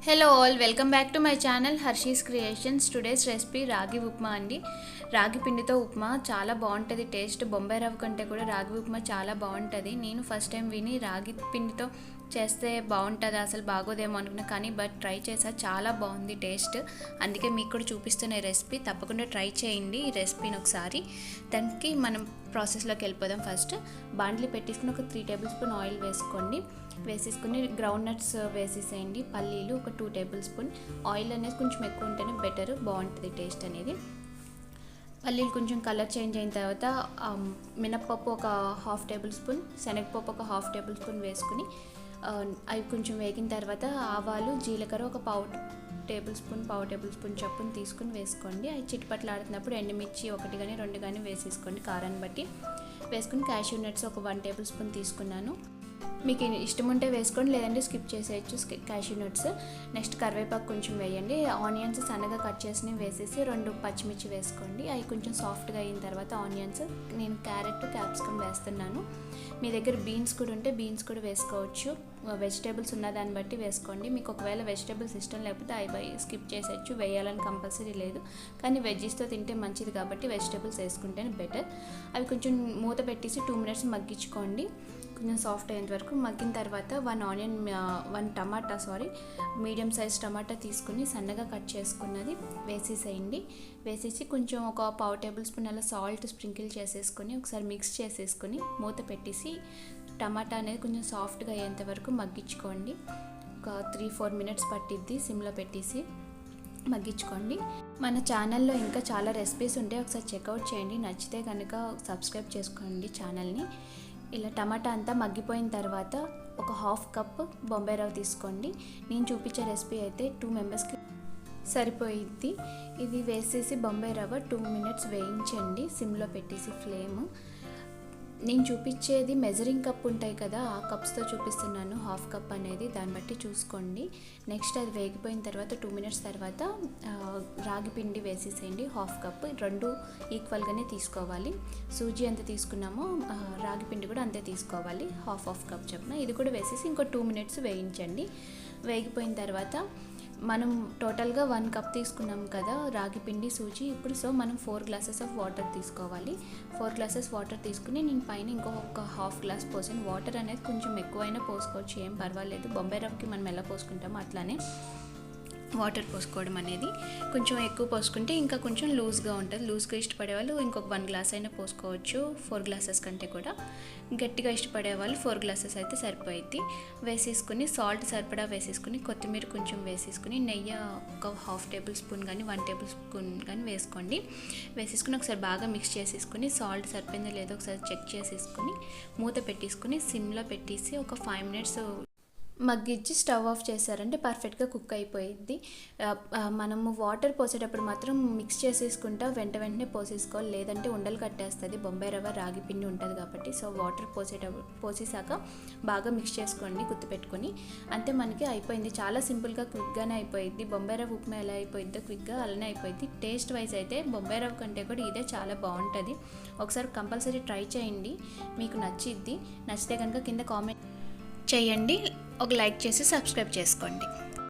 Hello all, welcome back to my channel Hershey's creations. Today's recipe రాగి ఉప్మా అండి. రాగి పిండితో ఉప్మా చాలా బాగుంటుంది. టేస్ట్ బొంబాయి రవ్వ కంటే కూడా రాగి ఉప్మా చాలా బాగుంటుంది. నేను ఫస్ట్ టైం విని రాగి పిండితో చేస్తే బాగుంటుంది, అసలు బాగోదేమో అనుకున్నా, కానీ ట్రై చేసా, చాలా బాగుంది టేస్ట్. అందుకే మీకు కూడా చూపిస్తున్న రెసిపీ తప్పకుండా ట్రై చేయండి ఈ రెసిపీని ఒకసారి. దానికి మనం ప్రాసెస్లోకి వెళ్ళిపోదాం. ఫస్ట్ బాండ్లీ పెట్టేసుకుని ఒక 3 టేబుల్ స్పూన్ ఆయిల్ వేసుకోండి. వేసేసుకుని గ్రౌండ్ నట్స్ వేసేసేయండి. పల్లీలు ఒక 2 టేబుల్ స్పూన్. ఆయిల్ అనేది కొంచెం ఎక్కువ ఉంటేనే బెటర్, బాగుంటుంది టేస్ట్ అనేది. పల్లీలు కొంచెం కలర్ చేంజ్ అయిన తర్వాత మినప్పప్పు ఒక 1/2 టేబుల్ స్పూన్, శనగపప్పు ఒక 1/2 టేబుల్ స్పూన్ వేసుకుని అవి కొంచెం వేగిన తర్వాత ఆవాలు, జీలకర్ర ఒక 1/2 టేబుల్ స్పూన్ చొప్పున తీసుకుని వేసుకోండి. అవి చిటిపట్లు ఆడుతున్నప్పుడు ఎండుమిర్చి 1 కానీ 2 కానీ వేసేసుకోండి, కారాన్ని బట్టి వేసుకుని. క్యాష్యూ నట్స్ ఒక 1 టేబుల్ స్పూన్ తీసుకున్నాను. మీకు ఇష్టం ఉంటే వేసుకోండి, లేదంటే స్కిప్ చేసేయచ్చు క్యాష్యూ నట్స్. నెక్స్ట్ కరివేపాకు కొంచెం వేయండి. ఆనియన్స్ సన్నగా కట్ చేసి వేసేసి 2 పచ్చిమిర్చి వేసుకోండి. అవి కొంచెం సాఫ్ట్గా అయిన తర్వాత ఆనియన్స్, నేను క్యారెట్, క్యాప్సికమ్ వేస్తున్నాను. మీ దగ్గర బీన్స్ కూడా ఉంటే బీన్స్ కూడా వేసుకోవచ్చు. వెజిటేబుల్స్ ఉన్న దాన్ని బట్టి వేసుకోండి. మీకు ఒకవేళ వెజిటేబుల్స్ ఇష్టం లేకపోతే అవి స్కిప్ చేసేయచ్చు, వేయాలని కంపల్సరీ లేదు. కానీ వెజ్జీస్తో తింటే మంచిది కాబట్టి వెజిటేబుల్స్ వేసుకుంటేనే బెటర్. అవి కొంచెం మూత పెట్టేసి 2 మినిట్స్ మగ్గించుకోండి. కొంచెం సాఫ్ట్ అయ్యేంత వరకు మగ్గిన తర్వాత 1 టమాటా మీడియం సైజ్ టమాటా తీసుకుని సన్నగా కట్ చేసుకున్నది వేసేసేయండి. వేసేసి కొంచెం ఒక 1/2 టేబుల్ స్పూన్ అలా సాల్ట్ స్ప్రింకిల్ చేసేసుకొని ఒకసారి మిక్స్ చేసేసుకొని మూత పెట్టేసి టమాటా అనేది కొంచెం సాఫ్ట్గా అయ్యేంత వరకు మగ్గించుకోండి. ఒక 3-4 మినిట్స్ పట్టిద్ది, సిమ్లో పెట్టేసి మగ్గించుకోండి. మన ఛానల్లో ఇంకా చాలా రెసిపీస్ ఉంటాయి, ఒకసారి చెక్అవుట్ చేయండి. నచ్చితే కనుక సబ్స్క్రైబ్ చేసుకోండి ఛానల్ని. ఇలా టమాటా అంతా మగ్గిపోయిన తర్వాత ఒక 1/2 కప్ బొంబాయి రవ్వ తీసుకోండి. నేను చూపించే రెసిపీ అయితే 2 మెంబర్స్కి సరిపోయిద్ది. ఇది వేసేసి బొంబాయి రవ్వ 2 మినిట్స్ వేయించండి సిమ్లో పెట్టేసి ఫ్లేమ్. నేను చూపించేది మెజరింగ్ కప్ ఉంటాయి కదా, ఆ కప్స్తో చూపిస్తున్నాను. 1/2 కప్ అనేది దాన్ని బట్టి చూసుకోండి. నెక్స్ట్ అది వేగిపోయిన తర్వాత 2 మినిట్స్ తర్వాత రాగి పిండి వేసేసేయండి. 1/2 కప్, 2 ఈక్వల్గానే తీసుకోవాలి. సూజీ ఎంత తీసుకున్నామో రాగి పిండి కూడా అంతే తీసుకోవాలి, 1/2 కప్ చొప్పున. ఇది కూడా వేసేసి ఇంకో 2 మినిట్స్ వేయించండి. వేగిపోయిన తర్వాత మనం టోటల్గా 1 కప్ తీసుకున్నాం కదా రాగి పిండి, సూజీ. ఇప్పుడు మనం 4 గ్లాసెస్ ఆఫ్ వాటర్ తీసుకోవాలి. 4 గ్లాసెస్ వాటర్ తీసుకుని నేను పైన ఇంకొక 1/2 గ్లాస్ పోసాను. వాటర్ అనేది కొంచెం ఎక్కువైనా పోసుకోవచ్చు, ఏం పర్వాలేదు. బొంబాయి రవ్వకి మనం ఎలా పోసుకుంటామో అట్లానే వాటర్ పోసుకోవడం అనేది. కొంచెం ఎక్కువ పోసుకుంటే ఇంకా కొంచెం లూజ్గా ఉంటుంది. లూజ్గా ఇష్టపడే వాళ్ళు ఇంకొక 1 గ్లాస్ అయినా పోసుకోవచ్చు, 4 గ్లాసెస్ కంటే కూడా. గట్టిగా ఇష్టపడే వాళ్ళు 4 గ్లాసెస్ అయితే సరిపోయిద్ది. వేసేసుకుని సాల్ట్ సరిపడా వేసేసుకుని, కొత్తిమీర కొంచెం వేసేసుకుని, నెయ్యి ఒక 1/2 టేబుల్ స్పూన్ కానీ 1 టేబుల్ స్పూన్ కానీ వేసుకోండి. వేసేసుకుని ఒకసారి బాగా మిక్స్ చేసేసుకుని సాల్ట్ సరిపోయిందో లేదో ఒకసారి చెక్ చేసేసుకుని మూత పెట్టేసుకుని సిమ్లో పెట్టేసి ఒక 5 మినిట్స్ మగ్గిచ్చి స్టవ్ ఆఫ్ చేశారంటే పర్ఫెక్ట్గా కుక్ అయిపోయిద్ది. మనము వాటర్ పోసేటప్పుడు మాత్రం మిక్స్ చేసేసుకుంటా వెంటనే పోసేసుకోవాలి, లేదంటే ఉండలు కట్టేస్తుంది. బొంబాయి రవ్వ రాగి పిండి ఉంటుంది కాబట్టి. సో వాటర్ పోసేసాక బాగా మిక్స్ చేసుకోండి గుర్తుపెట్టుకొని. అంతే, మనకి అయిపోయింది. చాలా సింపుల్గా క్విక్గానే అయిపోయింది. బొంబాయి రవ్వ ఉప్మా ఎలా అయిపోయిద్దో క్విక్గా అలానే అయిపోయింది. టేస్ట్ వైజ్ అయితే బొంబాయి రవ్వ కంటే కూడా ఇదే చాలా బాగుంటుంది. ఒకసారి కంపల్సరీ ట్రై చేయండి, మీకు నచ్చిద్ది. నచ్చితే కనుక కింద కామెంట్ చేయండి, ఒక లైక్ చేసి సబ్స్క్రైబ్ చేసుకోండి.